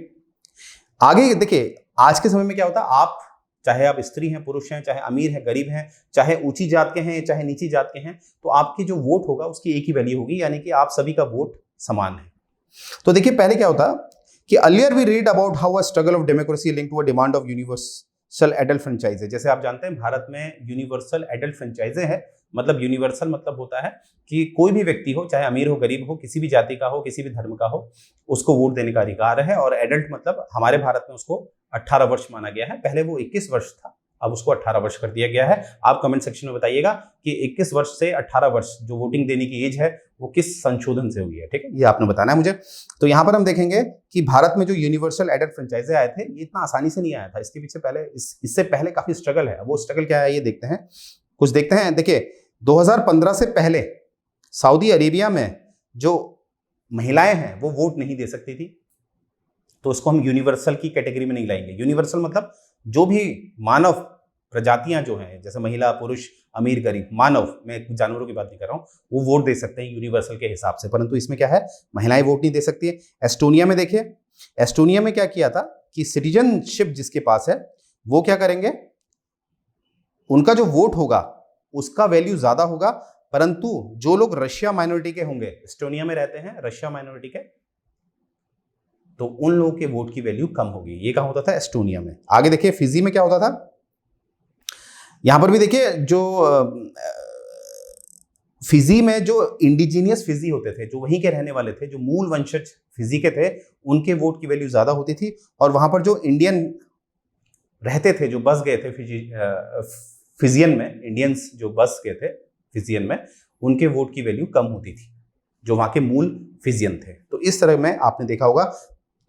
आगे देखिए, आज के समय में क्या होता है, आप चाहे आप स्त्री हैं, पुरुष हैं, चाहे अमीर हैं, गरीब हैं, चाहे ऊंची जात के हैं, चाहे नीची जात के हैं, तो आपकी जो वोट होगा उसकी एक ही वैल्यू होगी, यानी कि आप सभी का वोट समान है। तो देखिए पहले क्या होता कि earlier we read about how a struggle of democracy link to a demand of universal adult franchise. जैसे आप जानते हैं भारत में यूनिवर्सल एडल्ट फ्रेंचाइजे है, मतलब यूनिवर्सल मतलब होता है कि कोई भी व्यक्ति हो, चाहे अमीर हो, गरीब हो, किसी भी जाति का हो, किसी भी धर्म का हो, उसको वोट देने का अधिकार है। और एडल्ट मतलब हमारे भारत में उसको 18 वर्ष माना गया है, पहले वो 21 वर्ष था, अब उसको 18 वर्ष कर दिया गया है। आप कमेंट सेक्शन में बताइएगा कि 21 वर्ष से 18 वर्ष जो वोटिंग देने की एज है वो किस संशोधन से हुई है, ठीक है, ये आपने बताना है मुझे। तो यहां पर हम देखेंगे कि भारत में जो यूनिवर्सल एडल्ट फ्रेंचाइजे आए थे, ये इतना आसानी से नहीं आया था, इसके पीछे पहले इससे पहले काफी स्ट्रगल है। वो स्ट्रगल क्या है ये देखते हैं, कुछ देखते हैं। देखिए 2015 से पहले सऊदी अरेबिया में जो महिलाएं हैं वो वोट नहीं दे सकती थी, तो उसको हम यूनिवर्सल की कैटेगरी में नहीं लाएंगे। यूनिवर्सल मतलब जो भी मानव प्रजातियां जो हैं, जैसे महिला, पुरुष, अमीर, गरीब, मानव, मैं जानवरों की बात नहीं कर रहा हूं, वो वोट दे सकते हैं यूनिवर्सल के हिसाब से, परंतु इसमें क्या है, महिलाएं वोट नहीं दे सकती है। एस्टोनिया में देखिए, एस्टोनिया में क्या किया था कि सिटीजनशिप जिसके पास है वो क्या करेंगे, उनका जो वोट होगा उसका वैल्यू ज्यादा होगा, परंतु जो लोग रशिया माइनॉरिटी के होंगे, एस्टोनिया में रहते हैं रशिया माइनॉरिटी के, तो उन लोगों के वोट की वैल्यू कम होगी। ये कहां होता था, एस्टोनिया में। आगे देखिए फिजी में क्या होता था, यहां पर भी देखिए जो फिजी में जो इंडिजीनियस फिजी होते थे, जो वहीं के रहने वाले थे, जो मूल वंशज फिजी के थे, उनके वोट की वैल्यू ज्यादा होती थी। और वहां पर जो इंडियन रहते थे, जो बस गए थे फिजियन में, इंडियंस जो बस गए थे फिजियन में, उनके वोट की वैल्यू कम होती थी, जो वहां के मूल फिजियन थे। तो इस तरह में आपने देखा होगा।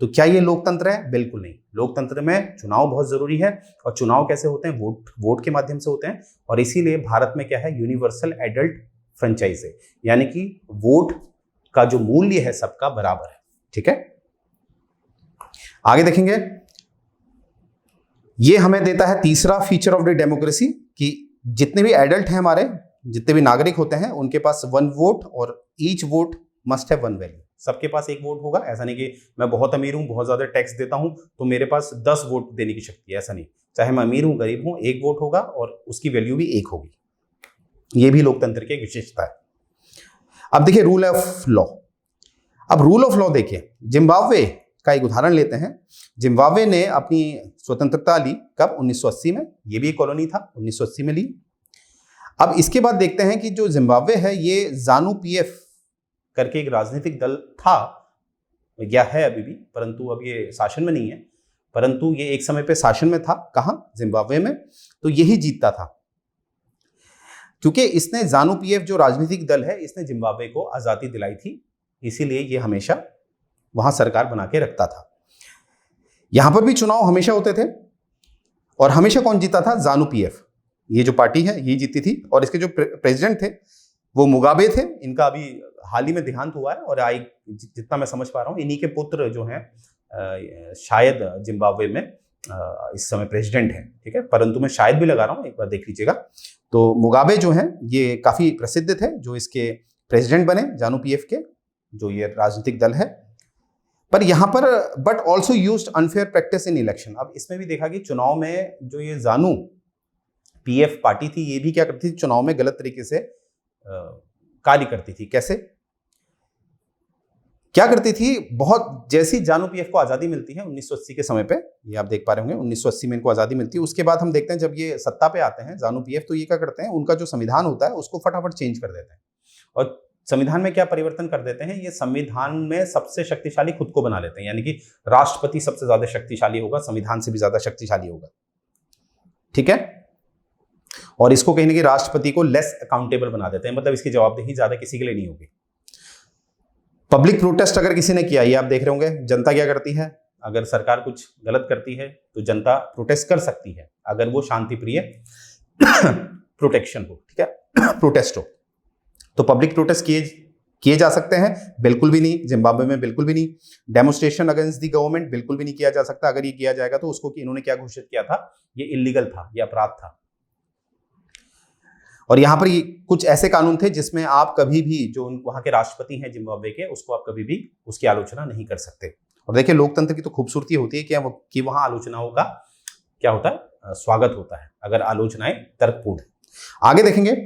तो क्या ये लोकतंत्र है? बिल्कुल नहीं। लोकतंत्र में चुनाव बहुत जरूरी है, और चुनाव कैसे होते हैं, वोट के माध्यम से होते हैं। और इसीलिए भारत में क्या है, यूनिवर्सल एडल्ट फ्रेंचाइज है, यानी कि वोट का जो मूल्य है सबका बराबर है। ठीक है, आगे देखेंगे, ये हमें देता है तीसरा फीचर ऑफ द डेमोक्रेसी, कि जितने भी एडल्ट हैं हमारे, जितने भी नागरिक होते हैं, उनके पास 1 वोट, और each vote must have 1 value. सबके पास 1 वोट होगा। ऐसा नहीं कि मैं बहुत अमीर हूं, बहुत ज्यादा टैक्स देता हूं, तो मेरे पास 10 वोट देने की शक्ति है, ऐसा नहीं। चाहे मैं अमीर हूं, गरीब हूं, 1 वोट होगा और उसकी वैल्यू भी 1 होगी। यह भी लोकतंत्र की एक विशेषता है। अब देखिए रूल ऑफ लॉ। अब रूल ऑफ लॉ देखिए, जिम्बाब्वे का एक उदाहरण लेते हैं। जिम्बाब्वे ने अपनी स्वतंत्रता ली कब, 1980 में। ये भी एक कॉलोनी था, 1980 में ली। अब इसके बाद देखते हैं कि जो जिम्बाब्वे है, ये जानू पीएफ करके एक राजनीतिक दल था, या है अभी भी, परंतु अब ये शासन में नहीं है, परंतु ये एक समय पे शासन में था। कहां, जिम्बाब्वे में। तो यही जीतता था, क्योंकि इसने जानू पीएफ जो राजनीतिक दल है, इसने जिम्बाब्वे को आजादी दिलाई थी, इसीलिए ये हमेशा वहां सरकार बना के रखता था। यहां पर भी चुनाव हमेशा होते थे, और हमेशा कौन जीता था, जानू पीएफ। ये जो पार्टी है ये जीती थी, और इसके जो प्रेसिडेंट थे वो मुगाबे थे। इनका अभी हाल ही में देहांत हुआ है, और जितना मैं समझ पा रहा हूँ इन्हीं के पुत्र जो हैं शायद जिम्बाब्वे में इस समय प्रेसिडेंट हैं, ठीक है, परंतु मैं शायद भी लगा रहा हूँ, एक बार देख लीजिएगा। तो मुगाबे जो हैं ये काफी प्रसिद्ध थे, जो इसके प्रेसिडेंट बने जानू पीएफ के, जो ये राजनीतिक दल है। पर यहाँ पर but also used unfair practice in election. अब इसमें भी देखा कि चुनाव में जो ये जानू पीएफ पार्टी थी ये भी क्या करती थी, चुनाव में गलत तरीके से कार्य करती थी। कैसे क्या करती थी, बहुत जैसी जानू पीएफ को आजादी मिलती है 1980 के समय पे, ये आप देख पा रहे होंगे 1980 में इनको आजादी मिलती है। उसके बाद हम देखते हैं जब ये सत्ता पे आते हैं जानू पीएफ, तो ये क्या करते हैं, उनका जो संविधान होता है उसको फटाफट चेंज कर देते हैं। और संविधान में क्या परिवर्तन कर देते हैं, ये संविधान में सबसे शक्तिशाली खुद को बना लेते हैं, यानी कि राष्ट्रपति सबसे ज्यादा शक्तिशाली होगा, संविधान से भी ज्यादा शक्तिशाली होगा, ठीक है। और इसको कहीं ना कहीं राष्ट्रपति को लेस अकाउंटेबल बना देते हैं, मतलब इसकी जवाबदेही ज्यादा किसी के लिए नहीं होगी। पब्लिक प्रोटेस्ट अगर किसी ने किया, ये आप देख रहे होंगे, जनता क्या करती है, अगर सरकार कुछ गलत करती है तो जनता प्रोटेस्ट कर सकती है, अगर वो शांतिप्रिय प्रोटेक्शन हो, ठीक है, प्रोटेस्ट हो। तो पब्लिक प्रोटेस्ट किए जा सकते हैं, बिल्कुल भी नहीं, जिम्बाब्वे में बिल्कुल भी नहीं। डेमोन्स्ट्रेशन अगेंस्ट द गवर्नमेंट बिल्कुल भी नहीं किया जा सकता। अगर ये किया जाएगा तो उसको इन्होंने क्या घोषित किया था, ये इलीगल था, ये अपराध था। और यहां पर ये कुछ ऐसे कानून थे जिसमें आप कभी भी, जो वहां के राष्ट्रपति हैं जिम्बाब्वे के, उसको आप कभी भी उसकी आलोचना नहीं कर सकते। और देखिए लोकतंत्र की तो खूबसूरती होती है कि वहां आलोचनाओं का क्या होता है, स्वागत होता है, अगर आलोचनाएं तर्कपूर्ण। आगे देखेंगे,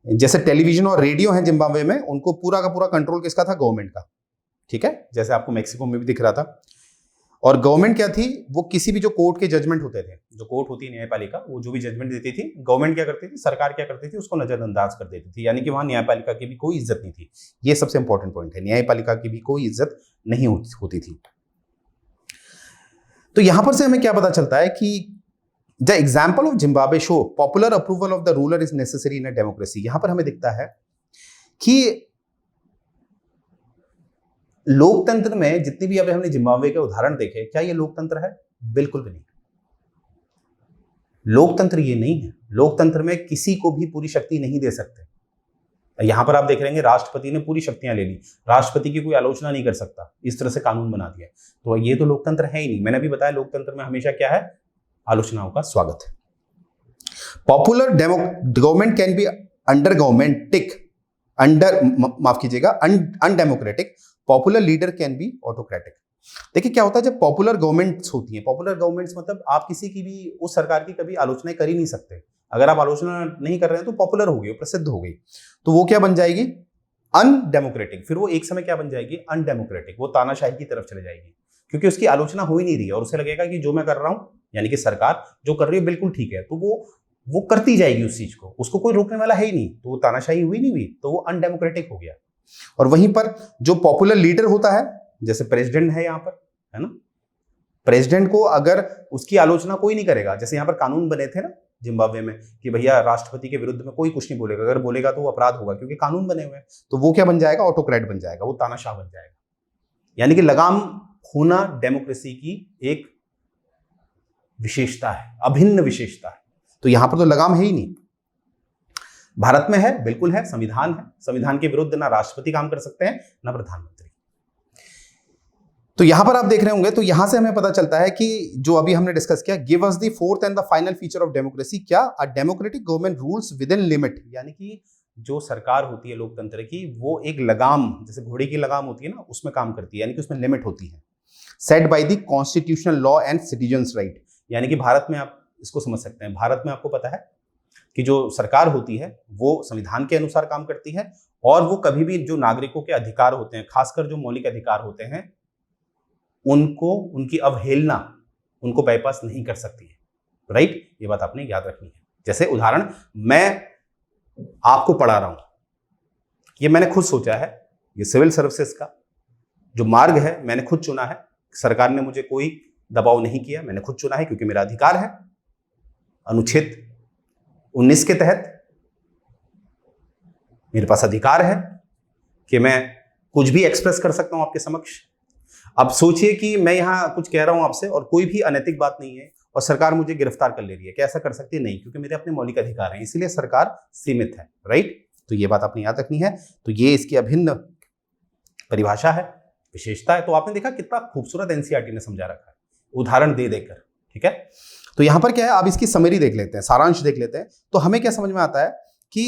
जैसे टेलीविजन और रेडियो है जिम्बाब्वे में, उनको पूरा का पूरा कंट्रोल किसका था, गवर्नमेंट का, ठीक है, जैसे आपको मैक्सिको में भी दिख रहा था। और गवर्नमेंट क्या थी, वो किसी भी जो कोर्ट के जजमेंट होते थे, जो कोर्ट होती है न्यायपालिका, वो जो भी जजमेंट देती थी, गवर्नमेंट क्या करती थी, सरकार क्या करती थी, उसको नजरअंदाज कर देती थी, यानी कि वहां न्यायपालिका की भी कोई इज्जत नहीं थी। ये सबसे इंपॉर्टेंट पॉइंट है, न्यायपालिका की भी कोई इज्जत नहीं होती थी। तो यहां पर से हमें क्या पता चलता है कि the example of Zimbabwe show popular approval of the ruler is necessary in a democracy. यहां पर हमें दिखता है कि लोकतंत्र में जितनी भी अभी हमने जिम्बाब्वे के उदाहरण देखे, क्या ये लोकतंत्र है, बिल्कुल भी नहीं। लोकतंत्र ये नहीं है। लोकतंत्र में किसी को भी पूरी शक्ति नहीं दे सकते। यहां पर आप देख रहे हैं राष्ट्रपति ने पूरी शक्तियां ले ली, राष्ट्रपति की कोई आलोचना नहीं कर सकता, इस तरह से कानून बना दिया। तो ये तो लोकतंत्र है ही नहीं। मैंने भी बताया लोकतंत्र में हमेशा क्या है, आलोचनाओं का स्वागत है। Popular government can be under governmentic, under माफ कीजिएगा undemocratic, popular leader can be autocratic. देखिए क्या होता है जब पॉपुलर गवर्नमेंट्स होती हैं, पॉपुलर गवर्नमेंट्स मतलब आप किसी की भी उस सरकार की कभी आलोचना कर ही नहीं सकते। अगर आप आलोचना नहीं कर रहे हैं तो पॉपुलर हो गई, प्रसिद्ध हो गई, तो वो क्या बन जाएगी, अनडेमोक्रेटिक। फिर वो एक समय क्या बन जाएगी, अनडेमोक्रेटिक, वो तानाशाही की तरफ चले जाएगी, क्योंकि उसकी आलोचना हो ही नहीं रही है और उसे लगेगा कि जो मैं कर रहा हूं, यानी कि सरकार जो कर रही है बिल्कुल ठीक है, तो वो करती जाएगी उस चीज को, उसको कोई रोकने वाला है ही नहीं, तो वो तानाशाही हुई नहीं हुई, तो वो अनडेमोक्रेटिक हो गया। और वहीं पर जो पॉपुलर लीडर होता है, जैसे प्रेसिडेंट है यहाँ पर, है ना, प्रेसिडेंट को अगर उसकी आलोचना कोई नहीं करेगा, जैसे यहाँ पर कानून बने थे ना जिम्बाब्वे में कि भैया राष्ट्रपति के विरुद्ध में कोई कुछ नहीं बोलेगा, अगर बोलेगा तो वो अपराध होगा, क्योंकि कानून बने हुए हैं, तो वो क्या बन जाएगा, ऑटोक्रेट बन जाएगा, वो तानाशाह बन जाएगा। यानी कि लगाम होना डेमोक्रेसी की एक विशेषता है, अभिन्न विशेषता है। तो यहां पर तो लगाम है ही नहीं। भारत में है, बिल्कुल है, संविधान है, संविधान के विरुद्ध ना राष्ट्रपति काम कर सकते हैं ना प्रधानमंत्री। तो यहां पर आप देख रहे होंगे, तो यहां से हमें पता चलता है कि जो अभी हमने डिस्कस किया, give us the fourth and the final feature of democracy, क्या, a democratic government rules within limit, यानी कि जो सरकार होती है लोकतंत्र की, वो एक लगाम, जैसे घोड़े की लगाम होती है ना, उसमें काम करती है, यानी कि उसमें लिमिट होती है। Set by the constitutional law and citizens right, यानी कि भारत में आप इसको समझ सकते हैं, भारत में आपको पता है कि जो सरकार होती है वो संविधान के अनुसार काम करती है, और वो कभी भी जो नागरिकों के अधिकार होते हैं, खासकर जो मौलिक अधिकार होते हैं, उनको, उनकी अवहेलना, उनको बाईपास नहीं कर सकती है। राइट, ये बात आपने याद रखनी है। जैसे उदाहरण, मैं आपको पढ़ा रहा हूं, ये मैंने खुद सोचा है, ये सिविल सर्विसेज का जो मार्ग है मैंने खुद चुना है, सरकार ने मुझे कोई दबाव नहीं किया, मैंने खुद चुना है, क्योंकि मेरा अधिकार है। अनुच्छेद 19 के तहत मेरे पास अधिकार है कि मैं कुछ भी एक्सप्रेस कर सकता हूं आपके समक्ष। अब सोचिए कि मैं यहां कुछ कह रहा हूं आपसे और कोई भी अनैतिक बात नहीं है, और सरकार मुझे गिरफ्तार कर ले रही है, क्या ऐसा कर सकती है? नहीं, क्योंकि मेरे अपने मौलिक अधिकार हैं, इसीलिए सरकार सीमित है, राइट। तो ये बात आपने याद रखनी है। तो ये इसकी अभिन्न परिभाषा है, विशेषता है। तो आपने देखा कितना खूबसूरत एनसीईआरटी ने समझा रखा है, उदाहरण दे देकर, ठीक है। तो यहां पर क्या है, आप इसकी समरी देख लेते हैं, सारांश देख लेते हैं। तो हमें क्या समझ में आता है कि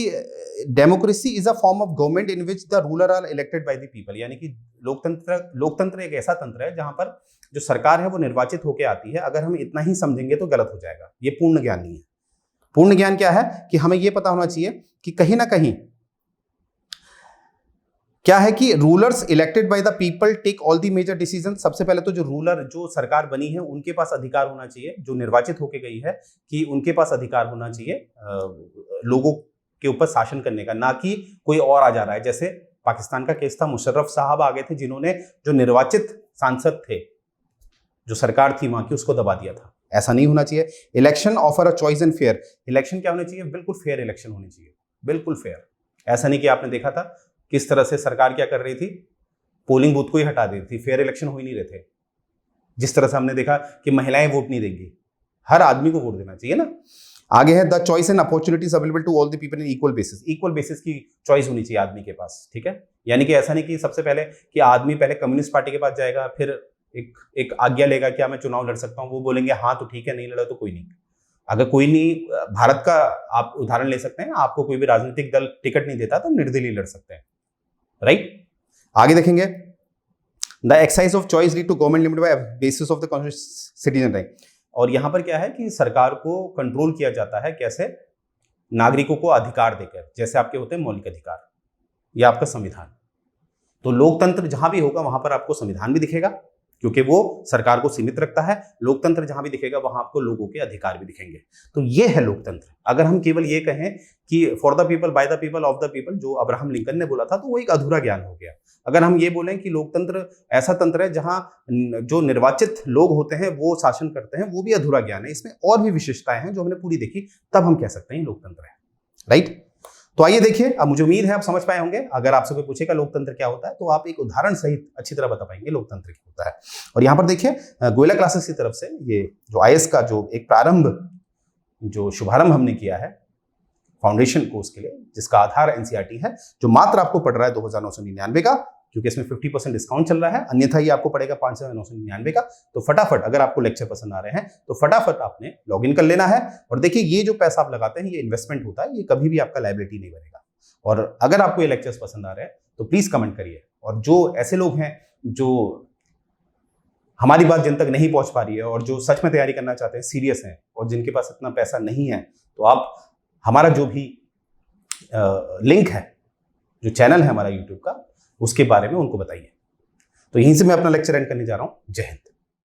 democracy is a form of government in which the ruler are elected by the people, यानी कि लोकतंत्र एक ऐसा तंत्र है जहां पर जो सरकार है वो निर्वाचित होकर आती है। अगर हम इतना ही समझेंगे तो गलत हो जाएगा, ये पूर्ण ज्ञान नहीं है। पूर्ण ज्ञान क्या है कि हमें यह पता होना चाहिए कि कहीं ना कहीं क्या है कि rulers elected by the people take all the major decision. सबसे पहले तो जो रूलर, जो सरकार बनी है, उनके पास अधिकार होना चाहिए, जो निर्वाचित होके गई है, कि उनके पास अधिकार होना चाहिए लोगों के ऊपर शासन करने का, ना कि कोई और आ जा रहा है। जैसे पाकिस्तान का केस था, मुशर्रफ साहब आ गए थे जिन्होंने जो निर्वाचित सांसद थे, जो सरकार थी वहां की, उसको दबा दिया था। ऐसा नहीं होना चाहिए। Election offer a choice and fair, election क्या होना चाहिए? बिल्कुल फेयर इलेक्शन होनी चाहिए, बिल्कुल फेयर। ऐसा नहीं कि आपने देखा था किस तरह से सरकार क्या कर रही थी, पोलिंग बूथ को ही हटा देती थी, फेयर इलेक्शन हो ही नहीं रहे थे। जिस तरह से हमने देखा कि महिलाएं वोट नहीं देंगी, हर आदमी को वोट देना चाहिए ना। आगे है the choice and opportunities available to all the people in equal basis, equal basis की चॉइस होनी चाहिए आदमी के पास, ठीक है। यानी कि ऐसा नहीं कि सबसे पहले कि आदमी पहले कम्युनिस्ट पार्टी के पास जाएगा, फिर एक आज्ञा लेगा क्या मैं चुनाव लड़ सकता हूं, वो बोलेंगे हाँ तो ठीक है, नहीं लड़ा तो कोई नहीं। अगर कोई नहीं, भारत का आप उदाहरण ले सकते हैं, आपको कोई भी राजनीतिक दल टिकट नहीं देता तो निर्दलीय लड़ सकते हैं, राइट। आगे देखेंगे the exercise of choice lead to government limited by basis of the constitution citizen right. और यहां पर क्या है कि सरकार को कंट्रोल किया जाता है कैसे? नागरिकों को अधिकार देकर, जैसे आपके होते हैं मौलिक अधिकार या आपका संविधान। तो लोकतंत्र जहां भी होगा वहां पर आपको संविधान भी दिखेगा, क्योंकि वो सरकार को सीमित रखता है। लोकतंत्र जहां भी दिखेगा वहां आपको लोगों के अधिकार भी दिखेंगे। तो ये है लोकतंत्र। अगर हम केवल ये कहें कि for the people, bye the people, of the people, जो अब्राहम लिंकन ने बोला था, तो वो एक अधूरा ज्ञान हो गया। अगर हम ये बोलें कि लोकतंत्र ऐसा तंत्र है जहां जो निर्वाचित लोग होते हैं वो शासन करते हैं, वो भी अधूरा ज्ञान है। इसमें और भी विशेषताएं हैं जो हमने पूरी देखी, तब हम कह सकते हैं लोकतंत्र है, राइट। तो आइए देखिए, अब मुझे उम्मीद है आप समझ पाए होंगे। अगर आपसे कोई पूछेगा लोकतंत्र क्या होता है, तो आप एक उदाहरण सहित अच्छी तरह बता पाएंगे लोकतंत्र क्या होता है। और यहाँ पर देखिए, गोयला क्लासेस की तरफ से ये जो आईएएस का जो एक जो शुभारंभ हमने किया है फाउंडेशन कोर्स के लिए, जिसका आधार एनसीईआरटी है, जो मात्र आपको पड़ रहा है 2999 का, क्योंकि इसमें 50% डिस्काउंट चल रहा है। अन्यथा ये आपको पड़ेगा 5999 का। तो फटाफट, अगर आपको लेक्चर पसंद आ रहे हैं तो फटाफट आपने लॉगिन कर लेना है। और देखिए, ये जो पैसा आप लगाते हैं ये इन्वेस्टमेंट होता है, ये कभी भी आपका लायबिलिटी नहीं बनेगा। और अगर आपको ये लेक्चर्स पसंद आ रहे हैं तो प्लीज कमेंट करिए। और जो ऐसे लोग हैं जो हमारी बात जिन तक नहीं पहुंच पा रही है और जो सच में तैयारी करना चाहते हैं, सीरियस हैं, और जिनके पास इतना पैसा नहीं है, तो आप हमारा जो भी लिंक है, जो चैनल है हमारा यूट्यूब का, उसके बारे में उनको बताइए। तो यहीं से मैं अपना लेक्चर एंड करने जा रहा हूं। जय हिंद।